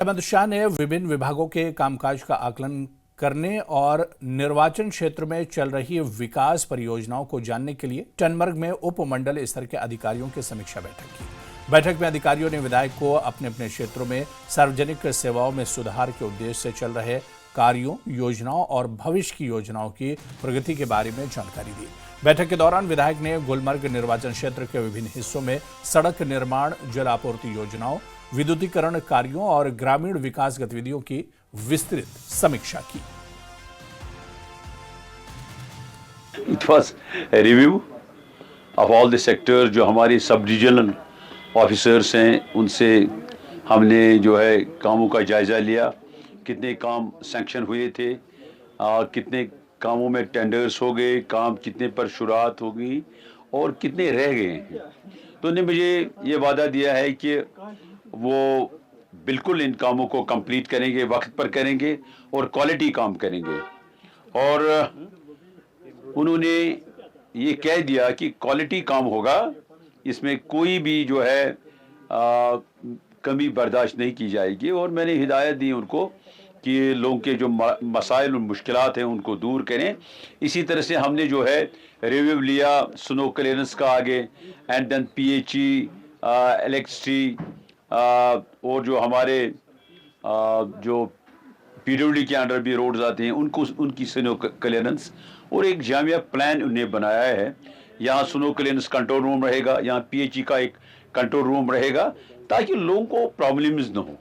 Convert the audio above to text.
अमित शाह ने विभिन्न विभागों के कामकाज का आकलन करने और निर्वाचन क्षेत्र में चल रही विकास परियोजनाओं को जानने के लिए टनमर्ग में उपमंडल स्तर के अधिकारियों की समीक्षा बैठक की। बैठक में अधिकारियों ने विधायक को अपने अपने क्षेत्रों में सार्वजनिक सेवाओं में सुधार के उद्देश्य से चल रहे कार्यों, योजनाओं और भविष्य की योजनाओं की प्रगति के बारे में जानकारी दी। बैठक के दौरान विधायक ने गुलमर्ग निर्वाचन क्षेत्र के विभिन्न हिस्सों में सड़क निर्माण, जल आपूर्ति योजनाओं, विद्युतीकरण कार्यों और ग्रामीण विकास गतिविधियों की विस्तृत समीक्षा की। It was a review of all the sectors। जो हमारी सब डिविजनल ऑफिसर्स हैं उनसे हमने जो है कामों का जायज़ा लिया, कितने काम सैंक्शन हुए थे और कितने कामों में टेंडर्स हो गए, काम कितने पर शुरुआत होगी और कितने रह गए हैं। तो उन्होंने मुझे ये वादा दिया है कि वो बिल्कुल इन कामों को कंप्लीट करेंगे, वक्त पर करेंगे और क्वालिटी काम करेंगे। और उन्होंने ये कह दिया कि क्वालिटी काम होगा, इसमें कोई भी जो है कमी बर्दाश्त नहीं की जाएगी। और मैंने हिदायत दी उनको कि लोगों के जो मसाइल और मुश्किलात हैं उनको दूर करें। इसी तरह से हमने जो है रिव्यू लिया स्नो क्लियरेंस का आगे, एंड देन पीएचई, इलेक्ट्रिसिटी और जो हमारे जो पीडब्ल्यूडी के अंडर भी रोड्स आते हैं उनकी स्नो क्लियरेंस, और एक जामिया प्लान उन्हें बनाया है। यहाँ स्नो क्लियरेंस कंट्रोल रूम रहेगा, यहाँ पीएचई का एक कंट्रोल रूम रहेगा ताकि लोगों को प्रॉब्लम्स न हो।